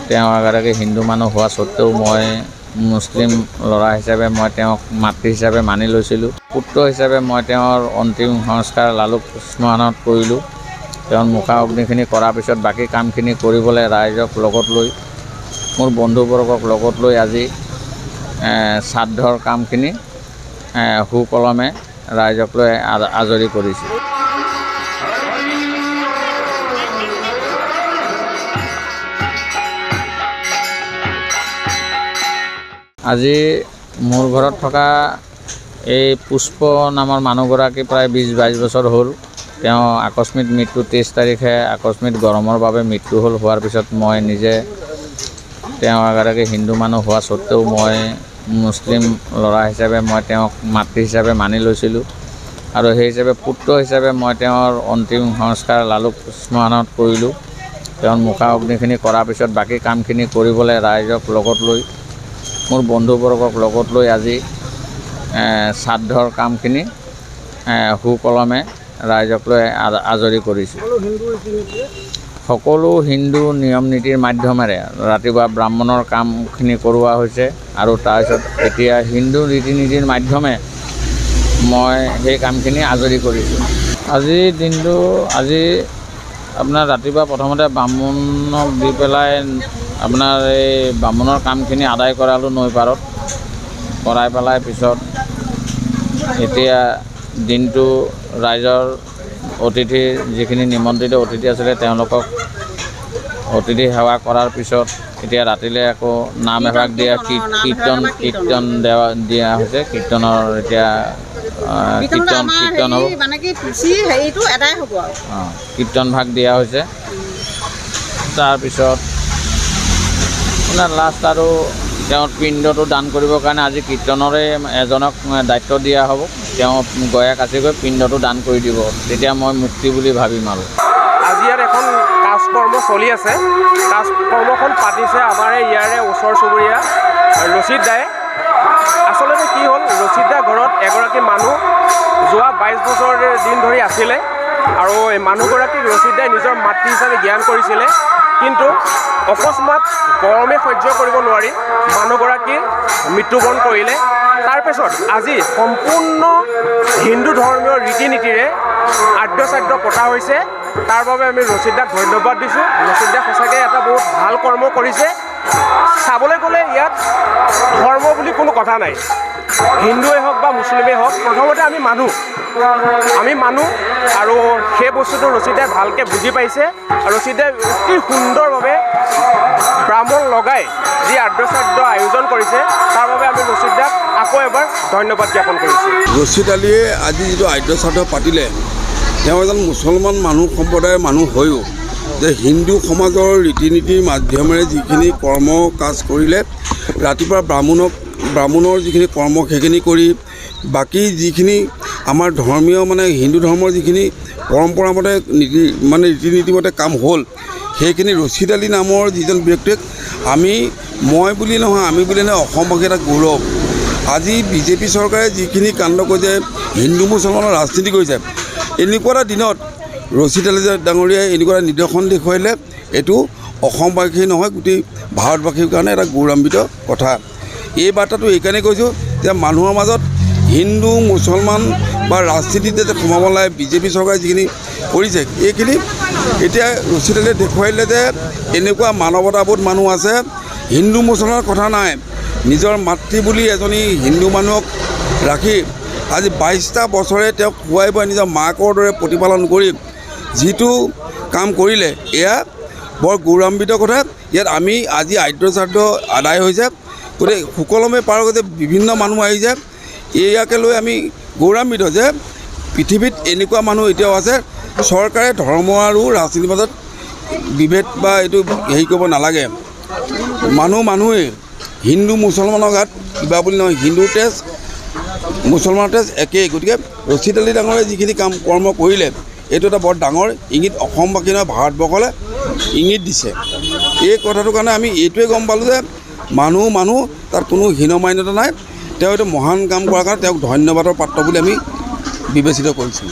তেওঁ এগৰাকী হিন্দু মানুহ হোৱা স্বত্বেও মই মুছলিম ল'ৰা হিচাপে মই তেওঁক মাতৃ হিচাপে মানি লৈছিলোঁ। পুত্ৰ হিচাপে মই তেওঁৰ অন্তিম সংস্কাৰ লালুক শ্মশানত কৰিলোঁ। তেওঁৰ মুখা অগ্নিখিনি কৰাৰ পিছত বাকী কামখিনি কৰিবলৈ ৰাইজক লগত লৈ মোৰ বন্ধুবৰ্গক লগত লৈ আজি শ্ৰাদ্ধৰ কামখিনি সুকলমে ৰাইজক লৈ আজৰি কৰিছোঁ। আজি মোৰ ঘৰত থকা এই পুষ্প নামৰ মানুহগৰাকী প্ৰায় 20-22 বছৰ হ'ল। তেওঁ আকস্মিক মৃত্যু 23 তাৰিখে আকস্মিক গৰমৰ বাবে মৃত্যু হ'ল। হোৱাৰ পিছত মই নিজে তেওঁ এগৰাকী হিন্দু মানুহ হোৱা স্বত্বেও মই মুছলিম ল'ৰা হিচাপে মই তেওঁক মাতৃ হিচাপে মানি লৈছিলোঁ আৰু সেই হিচাপে পুত্ৰ হিচাপে মই তেওঁৰ অন্তিম সংস্কাৰ লালুক শ্মশানত কৰিলোঁ। তেওঁৰ মুখা অগ্নিখিনি কৰাৰ পিছত বাকী কামখিনি কৰিবলৈ ৰাইজক লগত লৈ মোৰ বন্ধুবৰ্গক লগত লৈ আজি শ্ৰাদ্ধৰ কামখিনি সুকলমে ৰাইজক লৈ আজৰি কৰিছোঁ। সকলো হিন্দু নিয়ম নীতিৰ মাধ্যমেৰে ৰাতিপুৱা ব্ৰাহ্মণৰ কামখিনি কৰোৱা হৈছে আৰু তাৰপিছত এতিয়া হিন্দু ৰীতি নীতিৰ মাধ্যমে মই সেই কামখিনি আজৰি কৰিছোঁ। আজিৰ দিনটো আপোনাৰ ৰাতিপুৱা প্ৰথমতে ব্ৰাহ্মণক দি পেলাই আপোনাৰ এই ব্ৰাহ্মণৰ কামখিনি আদায় কৰালোঁ নৈ পাৰত। কৰাই পেলাই পিছত এতিয়া দিনটো ৰাইজৰ অতিথি যিখিনি নিমন্ত্ৰিত অতিথি আছিলে তেওঁলোকক অতিথি সেৱা কৰাৰ পিছত এতিয়া ৰাতিলৈ আকৌ নাম এভাগ দিয়া কীৰ্তন দিয়া হৈছে। কীৰ্তনৰ এতিয়া কীৰ্তন হ'ব, কীৰ্তন ভাগ দিয়া হৈছে। তাৰপিছত আপোনাৰ লাষ্ট আৰু তেওঁৰ পিণ্ডটো দান কৰিবৰ কাৰণে আজি কীৰ্তনৰে এজনক দায়িত্ব দিয়া হ'ব। তেওঁ গয়া কাচি গৈ পিণ্ডটো দান কৰি দিব, তেতিয়া মই মুক্তি বুলি ভাবিম। আৰু আজি ইয়াত এখন কাজকৰ্ম চলি আছে। কাজকৰ্মখন পাতিছে আমাৰ ইয়াৰে ওচৰ চুবুৰীয়া ৰচিদ দায়ে। আচলতে কি হ'ল, ৰচিদ দাৰ ঘৰত এগৰাকী মানুহ যোৱা 22 বছৰ দিন ধৰি আছিলে আৰু এই মানুহগৰাকীক ৰচিদ দাই নিজৰ মাতৃ হিচাপে জ্ঞান কৰিছিলে। কিন্তু অকস্মাত গৰমে সহ্য কৰিব নোৱাৰি মানুহগৰাকী মৃত্যুবৰণ কৰিলে। তাৰপিছত আজি সম্পূৰ্ণ হিন্দু ধৰ্মীয় ৰীতি নীতিৰে আদ্যশ্ৰাদ্ধ পতা হৈছে। তাৰ বাবে আমি ৰচিদ দাক ধন্যবাদ দিছোঁ। ৰচিদ দাই সঁচাকৈ এটা বহুত ভাল কৰ্ম কৰিছে। চাবলৈ গ'লে ইয়াত ধৰ্ম বুলি কোনো কথা নাই, হিন্দুৱেই হওক বা মুছলিমেই হওক, প্ৰথমতে আমি মানুহ আৰু সেই বস্তুটো ৰচিদ দাই ভালকৈ বুজি পাইছে। ৰচিদ দাই অতি সুন্দৰভাৱে ব্ৰাহ্মণ লগাই যি আদ্যশ্ৰাদ্ধ আয়োজন কৰিছে তাৰ বাবে আমি ৰচিদ দাক আকৌ এবাৰ ধন্যবাদ জ্ঞাপন কৰিছোঁ। ৰচিদ আলীয়ে আজি যিটো আদ্যশ্ৰাদ্ধ পাতিলে, তেওঁ এজন মুছলমান সম্প্ৰদায়ৰ মানুহ হৈও যে হিন্দু সমাজৰ ৰীতি নীতিৰ মাধ্যমেৰে যিখিনি কৰ্ম কাজ কৰিলে, ৰাতিপুৱা ব্ৰাহ্মণৰ যিখিনি কৰ্ম সেইখিনি কৰি বাকী যিখিনি আমাৰ ধৰ্মীয় হিন্দু ধৰ্মৰ যিখিনি পৰম্পৰামতে ৰীতি নীতিমতে কাম হ'ল, সেইখিনি ৰচিদ আলী নামৰ যিজন ব্যক্তিক আমি বুলি নহয় অসমবাসী এটা গৌৰৱ। আজি বিজেপি চৰকাৰে যিখিনি কাণ্ড কৰিছে, হিন্দু মুছলমানৰ ৰাজনীতি কৰিছে, এনেকুৱা এটা দিনত ৰচিদ আলী ডাঙৰীয়াই এনেকুৱা এটা নিদৰ্শন দেখুৱাইলে, এইটো অসমবাসী নহয় গোটেই ভাৰতবাসীৰ কাৰণে এটা গৌৰৱান্বিত কথা। এই বাৰ্তাটো এইকাৰণে কৈছোঁ যে মানুহৰ মাজত হিন্দু মুছলমান বা ৰাজনীতিত যাতে সোমাব নালাগে, বিজেপি চৰকাৰে যিখিনি কৰিছে এইখিনি এতিয়া ৰচিদ আলীয়ে দেখুৱাইলে যে এনেকুৱা মানৱতাবোধ মানুহ আছে। হিন্দু মুছলমানৰ কথা নাই, নিজৰ মাতৃ বুলি এজনী হিন্দু মানুহক ৰাখি আজি 22টা বছৰে তেওঁক খুৱাই বুৱাই নিজৰ মাকৰ দৰে প্ৰতিপালন কৰি যিটো কাম কৰিলে, এয়া বৰ গৌৰৱান্বিত কথা। ইয়াত আমি আজি আদ্যশ্ৰাদ্ধ আদায় হৈছে, গতিকে সুকলমে পাৰ হৈ বিভিন্ন মানুহ আহিছে। ইয়াকে লৈ আমি গৌৰৱান্বিত যে পৃথিৱীত এনেকুৱা মানুহ এতিয়াও আছে। চৰকাৰে ধৰ্ম আৰু ৰাজনীতিৰ মাজত বিভেদ বা এইটো হেৰি কৰিব নালাগে। মানুহেই হিন্দু মুছলমানৰ গাত কিবা বুলি নহয়, হিন্দু তেজ মুছলমানৰ তেজ একেই। গতিকে ৰচিদ আলী ডাঙৰে যিখিনি কৰ্ম কৰিলে, এইটো এটা বৰ ডাঙৰ ইংগিত অসমবাসী নহয় ভাৰতবৰ্ষলৈ ইংগিত দিছে। এই কথাটোৰ কাৰণে আমি এইটোৱে গম পালোঁ যে মানুহ তাত কোনো হীনমান্যতা নাই। তেওঁ এইটো মহান কাম কৰাৰ কাৰণে তেওঁক ধন্যবাদৰ পাত্ৰ বুলি আমি বিবেচিত কৰিছোঁ।